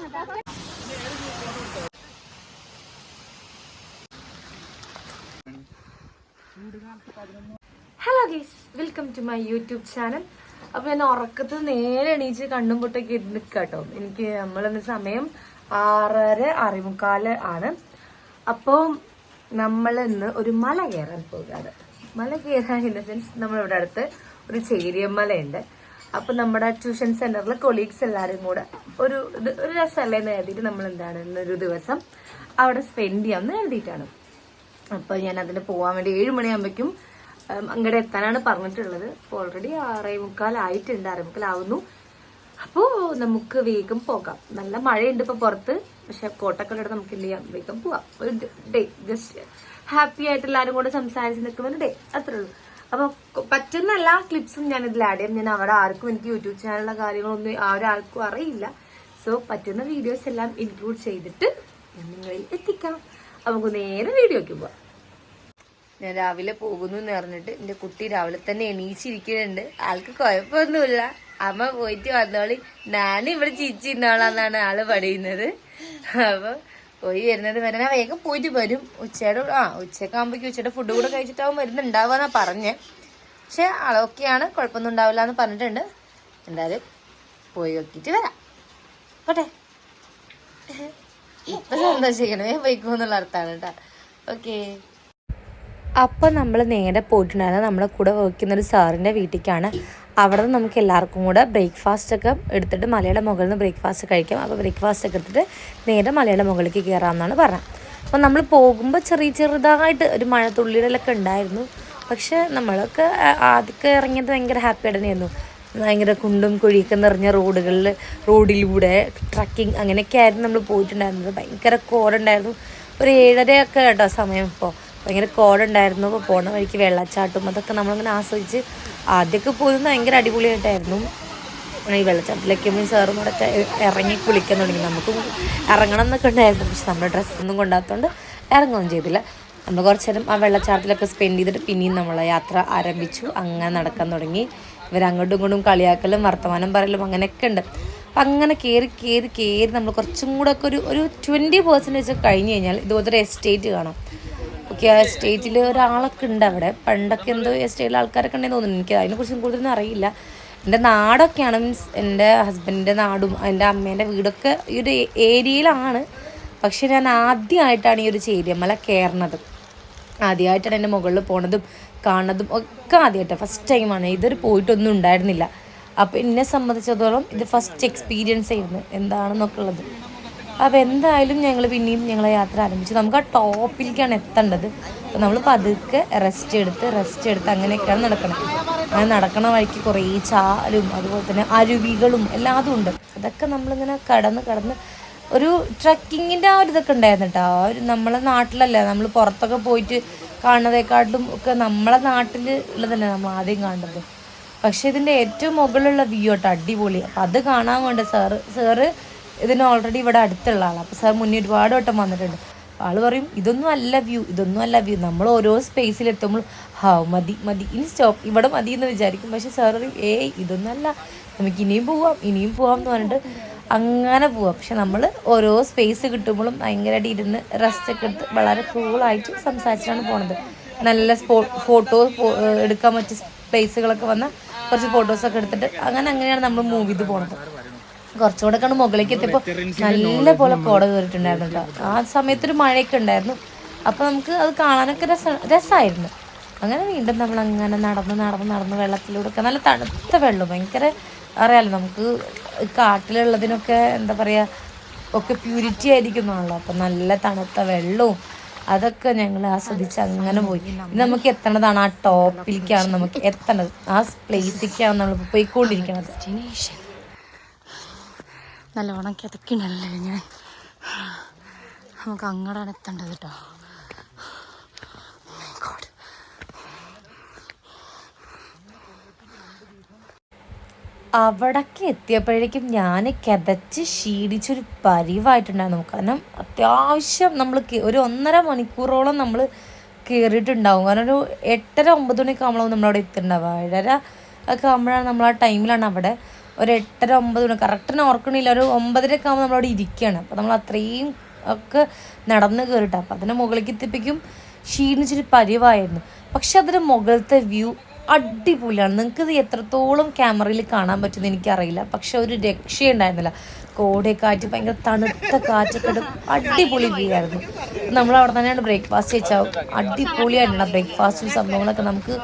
Hello guys, welcome to my YouTube channel. അപ്പൊ ഞാൻ ഉറക്കത്തിൽ നേരെ എണീച്ച് കണ്ണും പൊട്ടൊക്കെ നിൽക്കാട്ടോ. എനിക്ക് നമ്മളിന്ന് സമയം 6:45 ആണ്. അപ്പോൾ നമ്മൾ ഇന്ന് ഒരു മല കയറാൻ പോകുകയാണ്. മല കയറാൻ ഇൻ ദ സെൻസ് നമ്മളിവിടെ അടുത്ത് ഒരു ചേരിയമ്മലയുണ്ട്. അപ്പൊ നമ്മുടെ ട്യൂഷൻ സെന്ററിലെ കൊളീഗ്സ് എല്ലാവരും കൂടെ ഒരു രസമല്ലേന്ന് എഴുതിയിട്ട് നമ്മൾ എന്താണ് ഇന്നൊരു ദിവസം അവിടെ സ്പെൻഡ് ചെയ്യാമെന്ന് എഴുതിയിട്ടാണ്. അപ്പൊ ഞാൻ അതിന് പോകാൻ വേണ്ടി 7 മണിയാകുമ്പോഴേക്കും അങ്ങടെ എത്താനാണ് പറഞ്ഞിട്ടുള്ളത്. അപ്പോൾ ഓൾറെഡി 6:45 ആയിട്ടുണ്ട്, 6:45 ആവുന്നു. അപ്പോൾ നമുക്ക് വേഗം പോകാം. നല്ല മഴയുണ്ട് ഇപ്പൊ പുറത്ത്, പക്ഷെ കോട്ടൊക്കെ എടുത്ത് നമുക്ക് എന്ത് ചെയ്യാം, വേഗം പോവാം. ഒരു ഡേ ജസ്റ്റ് ഹാപ്പി ആയിട്ട് എല്ലാവരും കൂടെ സംസാരിച്ച് നിൽക്കുന്ന ഒരു ഡേ, അത്രേ ഉള്ളൂ. അപ്പൊ പറ്റുന്ന എല്ലാ ക്ലിപ്സും ഞാൻ ഇതിൽ ആഡ് ചെയ്യാം. ഞാൻ അവിടെ ആർക്കും എനിക്ക് യൂട്യൂബ് ചാനലിലെ കാര്യങ്ങളൊന്നും ഒരാൾക്കും അറിയില്ല. സോ പറ്റുന്ന വീഡിയോസ് എല്ലാം ഇൻക്ലൂഡ് ചെയ്തിട്ട് നിങ്ങളിൽ എത്തിക്കാം. നമുക്ക് നേരെ വീഡിയോക്ക് പോവാം. ഞാൻ രാവിലെ പോകുന്നു എന്ന് പറഞ്ഞിട്ട് എന്റെ കുട്ടി രാവിലെ തന്നെ എണീച്ചിരിക്കുന്നുണ്ട്. ആൾക്ക് കുഴപ്പമൊന്നുമില്ല. അമ്മ പോയിട്ട് വന്നോളി, ഞാനിവിടെ ചിരിച്ചിരുന്നോളാന്നാണ് ആള് പറയുന്നത്. അപ്പൊ പോയി വരുന്നത് വരെ ഞാൻ വേഗം പോയിട്ട് വരും. ഉച്ചക്കാകുമ്പോഴേക്കും ഉച്ചയുടെ ഫുഡ് കൂടെ കഴിച്ചിട്ടാവും വരുന്നുണ്ടാവുക പറഞ്ഞേ. പക്ഷെ ആളൊക്കെയാണ്, കുഴപ്പമൊന്നും ഉണ്ടാവില്ല എന്ന് പറഞ്ഞിട്ടുണ്ട്. എന്തായാലും പോയി നോക്കിയിട്ട് വരാം. പോട്ടെ, ഇപ്പൊ സന്തോഷിക്കണേ പോയിക്കോന്നുള്ള അർത്ഥമാണ് കേട്ടോ. ഓക്കെ. അപ്പം നമ്മൾ നേരെ പോയിട്ടുണ്ടായിരുന്നത് നമ്മുടെ കൂടെ വർക്ക് ചെയ്യുന്നൊരു സാറിൻ്റെ വീട്ടിലേക്കാണ്. അവിടെ നിന്ന് നമുക്ക് എല്ലാവർക്കും കൂടെ ബ്രേക്ക്ഫാസ്റ്റ് ഒക്കെ എടുത്തിട്ട് മലയുടെ മുകളിൽ നിന്ന് ബ്രേക്ക്ഫാസ്റ്റ് കഴിക്കാം. അപ്പോൾ ബ്രേക്ക്ഫാസ്റ്റ് ഒക്കെ എടുത്തിട്ട് നേരെ മലയുടെ മുകളിലേക്ക് കയറാമെന്നാണ് പറഞ്ഞത്. അപ്പോൾ നമ്മൾ പോകുമ്പോൾ ചെറുതായിട്ട് ഒരു മഴത്തുള്ളികളൊക്കെ ഉണ്ടായിരുന്നു. പക്ഷെ നമ്മളൊക്കെ ആദ്യമൊക്കെ ഇറങ്ങിയത് ഭയങ്കര ഹാപ്പി ആയിട്ട് തന്നെയായിരുന്നു. ഭയങ്കര കുണ്ടും കുഴിയൊക്കെ നിറഞ്ഞ റോഡിലൂടെ ട്രക്കിങ് അങ്ങനെയൊക്കെ ആയിരുന്നു നമ്മൾ പോയിട്ടുണ്ടായിരുന്നത്. ഭയങ്കര കോടുണ്ടായിരുന്നു. ഒരു 7:30 ഒക്കെ കേട്ടോ സമയം. ഇപ്പോൾ ഭയങ്കര കോടുണ്ടായിരുന്നു. അപ്പോൾ പോണ വഴിക്ക് വെള്ളച്ചാട്ടം അതൊക്കെ നമ്മളിങ്ങനെ ആസ്വദിച്ച് ആദ്യമൊക്കെ പോയിരുന്നു. ഭയങ്കര അടിപൊളിയായിട്ടായിരുന്നു. ഈ വെള്ളച്ചാട്ടത്തിലേക്ക് സാറും കൂടെ ഒക്കെ ഇറങ്ങി കുളിക്കാൻ തുടങ്ങി. നമുക്ക് ഇറങ്ങണം എന്നൊക്കെ ഉണ്ടായിരുന്നു, പക്ഷെ നമ്മുടെ ഡ്രസ്സൊന്നും കൊണ്ടാത്തതുകൊണ്ട് ഇറങ്ങുകയും ചെയ്തില്ല. നമ്മൾ കുറച്ച് നേരം ആ വെള്ളച്ചാട്ടത്തിലൊക്കെ സ്പെൻഡ് ചെയ്തിട്ട് പിന്നെയും നമ്മളെ യാത്ര ആരംഭിച്ചു. അങ്ങനെ നടക്കാൻ തുടങ്ങി. ഇവരങ്ങോട്ടും ഇങ്ങോട്ടും കളിയാക്കലും വർത്തമാനം പറയലും അങ്ങനെയൊക്കെ ഉണ്ട്. അപ്പം അങ്ങനെ കയറി നമ്മൾ കുറച്ചും കൂടെ ഒക്കെ ഒരു 20% കഴിഞ്ഞ് കഴിഞ്ഞാൽ ഇതുപോലത്തെ ഒരു എസ്റ്റേറ്റ് കാണാം. ഓക്കെ, ആ എസ്റ്റേറ്റിൽ ഒരാളൊക്കെ ഉണ്ട് അവിടെ. പണ്ടൊക്കെ എന്തോ എസ്റ്റേറ്റിൽ ആൾക്കാരൊക്കെ ഉണ്ടെന്ന് തോന്നുന്നു. എനിക്ക് അതിനെക്കുറിച്ചും കൂടുതലൊന്നും അറിയില്ല. എൻ്റെ നാടൊക്കെയാണ്, മീൻസ് എൻ്റെ ഹസ്ബൻഡിൻ്റെ നാടും എൻ്റെ അമ്മേൻ്റെ വീടൊക്കെ ഈ ഒരു ഏരിയയിലാണ്. പക്ഷെ ഞാൻ ആദ്യമായിട്ടാണ് ഈ ഒരു ചേരിയമ്മല കയറുന്നത്. ആദ്യമായിട്ടാണ് എൻ്റെ മുകളിൽ പോണതും കാണുന്നതും ഒക്കെ ആദ്യമായിട്ടാണ്, ഫസ്റ്റ് ടൈമാണ്. ഇതൊരു പോയിട്ടൊന്നും ഉണ്ടായിരുന്നില്ല. അപ്പോൾ എന്നെ സംബന്ധിച്ചിടത്തോളം ഇത് ഫസ്റ്റ് എക്സ്പീരിയൻസ് ആയിരുന്നു എന്താണെന്നൊക്കെ ഉള്ളത്. അപ്പോൾ എന്തായാലും ഞങ്ങളെ യാത്ര ആരംഭിച്ചു. നമുക്ക് ആ ടോപ്പിലേക്കാണ് എത്തേണ്ടത്. അപ്പോൾ നമ്മൾ പതുക്കെ റെസ്റ്റ് എടുത്ത് അങ്ങനെയൊക്കെയാണ് നടക്കണം. അങ്ങനെ നടക്കണ വഴിക്ക് കുറേ ചാലും അതുപോലെ തന്നെ അരുവികളും എല്ലാതും ഉണ്ട്. അതൊക്കെ നമ്മളിങ്ങനെ കടന്ന് ഒരു ട്രക്കിങ്ങിൻ്റെ ആ ഒരു ഇതൊക്കെ ഉണ്ടായിരുന്നു കേട്ടോ. ആ ഒരു നമ്മളെ നാട്ടിലല്ല, നമ്മൾ പുറത്തൊക്കെ പോയിട്ട് കാണുന്നതേക്കാട്ടിലും ഒക്കെ നമ്മളെ നാട്ടിൽ ഉള്ളതന്നെ നമ്മൾ ആദ്യം കാണുന്നത്. പക്ഷെ ഇതിൻ്റെ ഏറ്റവും മുകളിലുള്ള വ്യൂ കേട്ടോ അടിപൊളി. അപ്പം അത് കാണാൻ വേണ്ടി സാറ് ഇതിന് ഓൾറെഡി ഇവിടെ അടുത്തുള്ള ആളാണ്. അപ്പോൾ സാർ മുന്നേ ഒരുപാട് വട്ടം വന്നിട്ടുണ്ട്. ആൾ പറയും ഇതൊന്നും അല്ല വ്യൂ. നമ്മൾ ഓരോ സ്പേസിലെത്തുമ്പോൾ മതി ഇനി സ്റ്റോപ്പ്, ഇവിടെ മതി എന്ന് വിചാരിക്കും. പക്ഷെ സാർ പറയും ഇതൊന്നും അല്ല, നമുക്ക് ഇനിയും പോവാം എന്ന് പറഞ്ഞിട്ട് അങ്ങനെ പോവാം. പക്ഷെ നമ്മൾ ഓരോ സ്പേസ് കിട്ടുമ്പോഴും ഭയങ്കരമായിട്ട് ഇരുന്ന് റെസ്റ്റ് ഒക്കെ എടുത്ത് വളരെ കൂളായിട്ട് സംസാരിച്ചിട്ടാണ് പോണത്. നല്ല ഫോട്ടോ എടുക്കാൻ പറ്റിയ പ്ലേസുകളൊക്കെ വന്നാൽ കുറച്ച് ഫോട്ടോസൊക്കെ എടുത്തിട്ട് അങ്ങനെയാണ് നമ്മൾ മൂവ് ചെയ്ത് പോണത്. കുറച്ചുകൂടെ ഒക്കെ മുകളിലേക്ക് എത്തിയപ്പോൾ നല്ല പോലെ കോട കയറിയിട്ടുണ്ടായിരുന്നു കേട്ടോ. ആ സമയത്തൊരു മഴയൊക്കെ ഉണ്ടായിരുന്നു. അപ്പോൾ നമുക്ക് അത് കാണാനൊക്കെ രസമായിരുന്നു. അങ്ങനെ വീണ്ടും നമ്മൾ അങ്ങനെ നടന്ന് വെള്ളത്തിലൂടെ ഒക്കെ നല്ല തണുത്ത വെള്ളം, ഭയങ്കര അറിയാമല്ലോ നമുക്ക് കാട്ടിലുള്ളതിനൊക്കെ എന്താ പറയുക ഒക്കെ പ്യൂരിറ്റി ആയിരിക്കുന്നതാണല്ലോ. അപ്പം നല്ല തണുത്ത വെള്ളവും അതൊക്കെ ഞങ്ങൾ ആസ്വദിച്ച് അങ്ങനെ പോയി. ഇത് നമുക്ക് എത്തേണ്ടതാണ്, ആ ടോപ്പിലേക്കാണ് നമുക്ക് എത്തേണ്ടത്. ആ പ്ലേസിലേക്കാണ് നമ്മൾ പോയിക്കൊണ്ടിരിക്കുന്നത്. നല്ലോണം കിതക്കുണ്ടല്ലേ ഞാൻ. നമുക്ക് അങ്ങോട്ടാണ് എത്തേണ്ടത് കേട്ടോ. അവിടേക്ക് എത്തിയപ്പോഴേക്കും ഞാൻ കിതച്ച് ക്ഷീണിച്ചൊരു പരിവായിട്ടുണ്ടായിരുന്നു. കാരണം അത്യാവശ്യം നമ്മൾ ഒരു 1.5 മണിക്കൂറോളം നമ്മൾ കയറിയിട്ടുണ്ടാവും. കാരണം ഒരു 8:30-9 മണിയൊക്കെ ആകുമ്പോഴാവും നമ്മളവിടെ എത്തുന്നുണ്ടാവുക. 7:30 ഒക്കെ ആകുമ്പോഴാണ് നമ്മൾ ആ ടൈമിലാണ് അവിടെ. ഒരു 8:30-9 കറക്റ്റിന് ഓർക്കണില്ല, ഒരു 9:30 ആകുമ്പോൾ നമ്മളവിടെ ഇരിക്കുകയാണ്. അപ്പോൾ നമ്മൾ അത്രയും ഒക്കെ നടന്ന് കയറിയിട്ട് അപ്പോൾ അതിൻ്റെ മുകളിലേക്ക് എത്തിപ്പിക്കും ക്ഷീണിച്ചിട്ട് പരിവായിരുന്നു. പക്ഷെ അതിൻ്റെ മുകളിലത്തെ വ്യൂ അടിപൊളിയാണ്. നിങ്ങൾക്കിത് എത്രത്തോളം ക്യാമറയിൽ കാണാൻ പറ്റുമെന്ന് എനിക്കറിയില്ല, പക്ഷെ ഒരു രക്ഷയുണ്ടായിരുന്നില്ല. കോടക്കാറ്റ്, ഭയങ്കര തണുത്ത കാറ്റൊക്കെ, അടിപൊളി വ്യൂ ആയിരുന്നു. നമ്മൾ അവിടെ തന്നെയാണ് ബ്രേക്ക്ഫാസ്റ്റ് കഴിച്ചാൽ അടിപൊളിയായിരുന്നു. ബ്രേക്ക്ഫാസ്റ്റും സംഭവങ്ങളൊക്കെ നമുക്ക്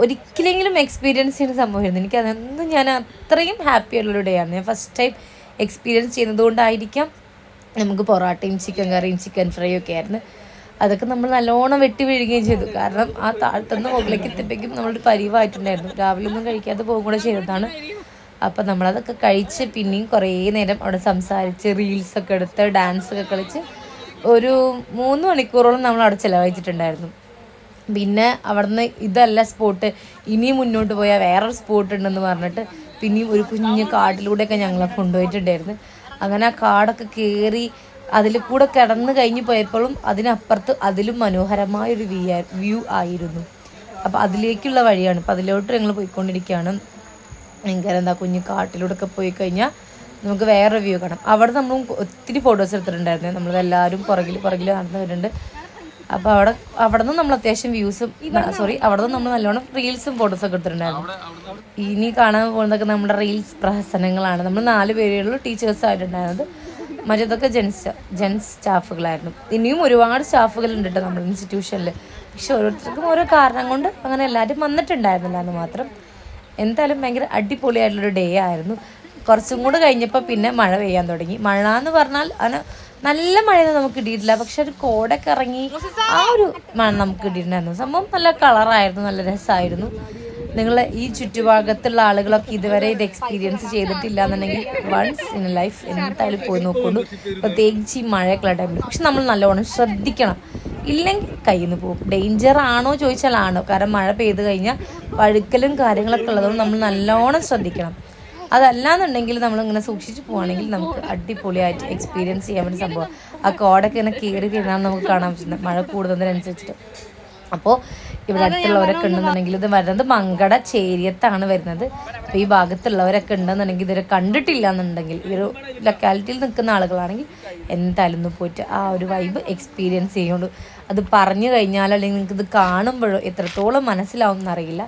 ഒരിക്കലെങ്കിലും എക്സ്പീരിയൻസ് ചെയ്യുന്ന സംഭവമായിരുന്നു. എനിക്കതൊന്നും ഞാൻ അത്രയും ഹാപ്പി ആയിട്ടുള്ളൊരു ഡേ ആണ്. ഞാൻ ഫസ്റ്റ് ടൈം എക്സ്പീരിയൻസ് ചെയ്യുന്നത് കൊണ്ടായിരിക്കാം നമുക്ക് പൊറോട്ടയും ചിക്കൻ കറിയും ചിക്കൻ ഫ്രൈയും ഒക്കെ ആയിരുന്നു. അതൊക്കെ നമ്മൾ നല്ലോണം വെട്ടി വീഴുകയും ചെയ്തു. കാരണം ആ താഴത്തുനിന്ന് മുകളിലേക്ക് എത്തിയപ്പോഴേക്കും നമ്മളൊരു പരിവായിട്ടുണ്ടായിരുന്നു. രാവിലെ ഒന്നും കഴിക്കാതെ പോകും കൂടെ ചെയ്തതാണ്. അപ്പം നമ്മളതൊക്കെ കഴിച്ച് പിന്നെയും കുറേ നേരം അവിടെ സംസാരിച്ച് റീൽസൊക്കെ എടുത്ത് ഡാൻസൊക്കെ കളിച്ച് ഒരു 3 മണിക്കൂറോളം നമ്മൾ അവിടെ ചിലവഴിച്ചിട്ടുണ്ടായിരുന്നു. പിന്നെ അവിടുന്ന് ഇതല്ല സ്പോട്ട്, ഇനിയും മുന്നോട്ട് പോയാൽ വേറൊരു സ്പോട്ട് ഉണ്ടെന്ന് പറഞ്ഞിട്ട് പിന്നെയും ഒരു കുഞ്ഞ് കാട്ടിലൂടെയൊക്കെ ഞങ്ങളെ കൊണ്ടുപോയിട്ടുണ്ടായിരുന്നു. അങ്ങനെ ആ കാടൊക്കെ കയറി അതിൽ കൂടെ കിടന്ന് കഴിഞ്ഞ് പോയപ്പോഴും അതിനപ്പുറത്ത് അതിലും മനോഹരമായൊരു വ്യൂ ആയിരുന്നു. അപ്പോൾ അതിലേക്കുള്ള വഴിയാണ്. അപ്പോൾ അതിലോട്ട് ഞങ്ങൾ പോയിക്കൊണ്ടിരിക്കുകയാണ്. ഭയങ്കര കുഞ്ഞ് കാട്ടിലൂടെ ഒക്കെ പോയി കഴിഞ്ഞാൽ നമുക്ക് വേറെ വ്യൂ കാണാം. അവിടെ നമ്മൾ ഒത്തിരി ഫോട്ടോസ് എടുത്തിട്ടുണ്ടായിരുന്നു. നമ്മളെല്ലാവരും പുറകിൽ നടന്നു വരുന്നുണ്ട്. അപ്പോൾ അവിടെ നിന്ന് നമ്മൾ അത്യാവശ്യം അവിടെ നിന്ന് നമ്മൾ നല്ലോണം റീൽസും ഫോട്ടോസൊക്കെ എടുത്തിട്ടുണ്ടായിരുന്നു. ഇനി കാണാൻ പോകുന്നതൊക്കെ നമ്മുടെ റീൽസ് പ്രഹസനങ്ങളാണ്. നമ്മൾ 4 പേരുള്ള ടീച്ചേഴ്സായിട്ടുണ്ടായിരുന്നത്, മറ്റേതൊക്കെ ജെൻസ് സ്റ്റാഫുകളായിരുന്നു. ഇനിയും ഒരുപാട് സ്റ്റാഫുകളുണ്ട് കേട്ടോ നമ്മുടെ ഇൻസ്റ്റിറ്റ്യൂഷനിൽ. പക്ഷെ ഓരോരുത്തർക്കും ഓരോ കാരണം കൊണ്ട് അങ്ങനെ എല്ലാവരും വന്നിട്ടുണ്ടായിരുന്നില്ല എന്ന് മാത്രം. എന്തായാലും ഭയങ്കര അടിപൊളിയായിട്ടുള്ളൊരു ഡേ ആയിരുന്നു. കുറച്ചും കൂടെ കഴിഞ്ഞപ്പോൾ പിന്നെ മഴ പെയ്യാൻ തുടങ്ങി. മഴ എന്ന് പറഞ്ഞാൽ അങ്ങനെ നല്ല മഴയൊന്നും നമുക്ക് കിട്ടിയിട്ടില്ല, പക്ഷെ ഒരു കോടൊക്കെ ഇറങ്ങി ആ ഒരു മഴ നമുക്ക് കിട്ടിയിട്ടുണ്ടായിരുന്നു. സംഭവം നല്ല കളറായിരുന്നു, നല്ല രസമായിരുന്നു. നിങ്ങൾ ഈ ചുറ്റുഭാഗത്തുള്ള ആളുകളൊക്കെ ഇതുവരെ ഇത് എക്സ്പീരിയൻസ് ചെയ്തിട്ടില്ല എന്നുണ്ടെങ്കിൽ വൺസ് ഇൻ ലൈഫ് എന്തായാലും പോയി നോക്കുള്ളൂ, പ്രത്യേകിച്ച് ഈ മഴയൊക്കെയുള്ള ടൈമിൽ. പക്ഷെ നമ്മൾ നല്ലോണം ശ്രദ്ധിക്കണം, ഇല്ലെങ്കിൽ കയ്യിൽ നിന്ന് പോകും. ഡേഞ്ചർ ആണോ ചോദിച്ചാൽ ആണോ, കാരണം മഴ പെയ്ത് കഴിഞ്ഞാൽ വഴുക്കലും കാര്യങ്ങളൊക്കെ ഉള്ളതുകൊണ്ട് നമ്മൾ നല്ലോണം ശ്രദ്ധിക്കണം. അതല്ലാന്നുണ്ടെങ്കിൽ നമ്മളിങ്ങനെ സൂക്ഷിച്ച് പോവുകയാണെങ്കിൽ നമുക്ക് അടിപൊളിയായിട്ട് എക്സ്പീരിയൻസ് ചെയ്യാൻ വേണ്ടി സംഭവം. ആ കോടൊക്കെ ഇങ്ങനെ കയറി വരുന്നതാണ് നമുക്ക് കാണാൻ പറ്റുന്നത് മഴ കൂടുന്നതിനനുസരിച്ചിട്ട്. അപ്പോൾ ഇവിടെ അടുത്തുള്ളവരൊക്കെ ഉണ്ടെന്നുണ്ടെങ്കിൽ, ഇത് വരുന്നത് മങ്കട ചേരിയത്താണ് വരുന്നത്. അപ്പോൾ ഈ ഭാഗത്തുള്ളവരൊക്കെ ഉണ്ടെന്നുണ്ടെങ്കിൽ ഇതുവരെ കണ്ടിട്ടില്ല എന്നുണ്ടെങ്കിൽ, ഈ ഒരു ലൊക്കാലിറ്റിയിൽ നിൽക്കുന്ന ആളുകളാണെങ്കിൽ എന്തായാലും ഒന്ന് പോയിട്ട് ആ ഒരു വൈബ് എക്സ്പീരിയൻസ് ചെയ്യുള്ളൂ. അത് പറഞ്ഞു കഴിഞ്ഞാൽ അല്ലെങ്കിൽ നിങ്ങൾക്ക് ഇത് കാണുമ്പോഴോ എത്രത്തോളം മനസ്സിലാവും എന്നറിയില്ല,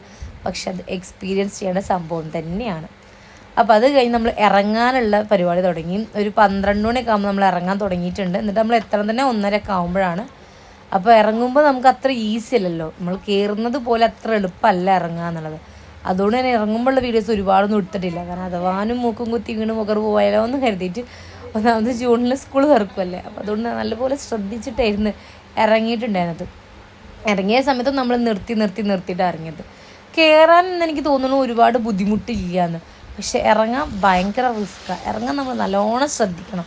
പക്ഷെ അത് എക്സ്പീരിയൻസ് ചെയ്യേണ്ട സംഭവം തന്നെയാണ്. അപ്പോൾ അത് കഴിഞ്ഞ് നമ്മൾ ഇറങ്ങാനുള്ള പരിപാടി തുടങ്ങി. ഒരു 12 മണിയൊക്കെ ആകുമ്പോൾ നമ്മൾ ഇറങ്ങാൻ തുടങ്ങിയിട്ടുണ്ട്. എന്നിട്ട് നമ്മൾ എത്ര തന്നെ 1:30 ആകുമ്പോഴാണ്. അപ്പോൾ ഇറങ്ങുമ്പോൾ നമുക്ക് അത്ര ഈസി അല്ലല്ലോ, നമ്മൾ കയറുന്നത് പോലെ അത്ര എളുപ്പമല്ല ഇറങ്ങുക എന്നുള്ളത്. അതുകൊണ്ട് തന്നെ ഇറങ്ങുമ്പോഴുള്ള വീഡിയോസ് ഒരുപാടൊന്നും എടുത്തിട്ടില്ല. കാരണം അഥവാനും മൂക്കും കുത്തി വീണ് മുഖർ പോയാലോ എന്ന് കരുതിയിട്ട്. ഒന്നാമത് ജൂണിൽ സ്കൂൾ തുറക്കുമല്ലേ, അപ്പോൾ അതുകൊണ്ട് നല്ലപോലെ ശ്രദ്ധിച്ചിട്ടായിരുന്നു ഇറങ്ങിയിട്ടുണ്ടായിരുന്നത്. ഇറങ്ങിയ സമയത്ത് നമ്മൾ നിർത്തിയിട്ടാണ് ഇറങ്ങിയത്. കയറാൻ എനിക്ക് തോന്നുന്നു ഒരുപാട് ബുദ്ധിമുട്ടില്ല എന്ന്, പക്ഷെ ഇറങ്ങാൻ ഭയങ്കര റിസ്ക്കാണ്. ഇറങ്ങാൻ നമ്മൾ നല്ലോണം ശ്രദ്ധിക്കണം,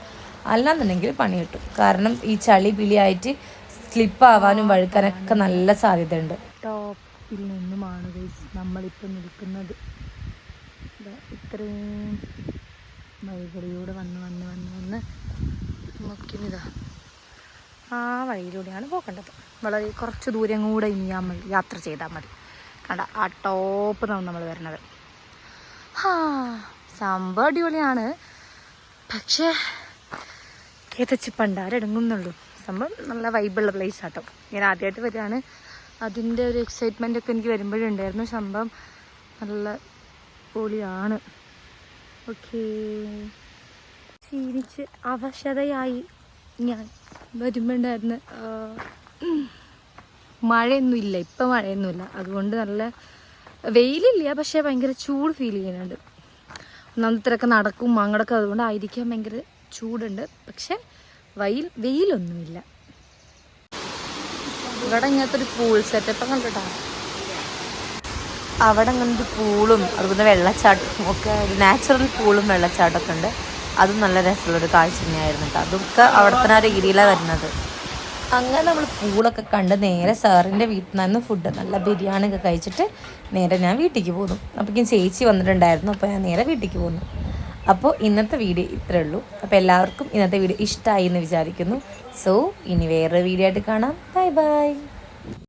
അല്ലാന്നുണ്ടെങ്കിൽ പണി കിട്ടും. കാരണം ഈ ചളി പിളിയായിട്ട് സ്ലിപ്പാവാനും വഴുക്കാനൊക്കെ നല്ല സാധ്യതയുണ്ട്. ടോപ്പിൽ നിന്നുമാണ് നമ്മളിപ്പോൾ നിൽക്കുന്നത്. ഇത്രയും വഴികളിലൂടെ വന്ന് നോക്കിയതാ ആ വഴിയിലൂടെയാണ് പോകേണ്ടത്. വളരെ കുറച്ച് ദൂരം കൂടെ ഇനി നമ്മൾ യാത്ര ചെയ്താൽ മതി. കണ്ട ആ ടോപ്പ് നമ്മൾ വരുന്നത്. സംഭവം അടിപൊളിയാണ്, പക്ഷേ കേതച്ച് പണ്ടാരടങ്ങുന്നുള്ളൂ. സംഭവം നല്ല വൈബുള്ള പ്ലേസ് ആട്ടോ. ഞാൻ ആദ്യമായിട്ട് വരികയാണ്, അതിൻ്റെ ഒരു എക്സൈറ്റ്മെൻ്റ് ഒക്കെ എനിക്ക് വരുമ്പോഴുണ്ടായിരുന്നു. സംഭവം നല്ല പൊളിയാണ്. ഓക്കേ, ക്ഷീണിച്ച് അവശതയായി ഞാൻ വരുമ്പോണ്ടായിരുന്നു. മഴയൊന്നുമില്ല, ഇപ്പം മഴയൊന്നുമില്ല, അതുകൊണ്ട് നല്ല വെയിലില്ല, പക്ഷേ ഭയങ്കര ചൂട് ഫീൽ ചെയ്യുന്നുണ്ട്. ഒന്നാമത്തെ നടക്കും അങ്ങടൊക്കെ, അതുകൊണ്ടായിരിക്കാം ഭയങ്കര ചൂടുണ്ട്. പക്ഷെ വെയിലൊന്നുമില്ല. ഇവിടെ ഇങ്ങനത്തെ ഒരു പൂൾ സെറ്റപ്പ് കണ്ടിട്ടാ. അവിടെ അങ്ങനത്തെ പൂളും അതുപോലെ വെള്ളച്ചാട്ടവും ഒക്കെ, ഒരു നാച്ചുറൽ പൂളും വെള്ളച്ചാട്ടമൊക്കെ ഉണ്ട്. അതും നല്ല രസമുള്ളൊരു കാഴ്ച തന്നെയായിരുന്നു കേട്ടോ. അതൊക്കെ അവിടെ തന്നെ ആ രീതിയിലാണ് വരുന്നത്. അങ്ങനെ നമ്മൾ പൂളൊക്കെ കണ്ട് നേരെ സാറിൻ്റെ വീട്ടിൽ നിന്ന് ഫുഡ് നല്ല ബിരിയാണി ഒക്കെ കഴിച്ചിട്ട് നേരെ ഞാൻ വീട്ടിലേക്ക് പോന്നു. അപ്പോഴേക്കും ചേച്ചി വന്നിട്ടുണ്ടായിരുന്നു, അപ്പോൾ ഞാൻ നേരെ വീട്ടിലേക്ക് പോന്നു. അപ്പോൾ ഇന്നത്തെ വീഡിയോ ഇത്രയേ ഉള്ളൂ. അപ്പോൾ എല്ലാവർക്കും ഇന്നത്തെ വീഡിയോ ഇഷ്ടമായി എന്ന് വിചാരിക്കുന്നു. സോ ഇനി വേറൊരു വീഡിയോ ആയിട്ട് കാണാം. Bye bye.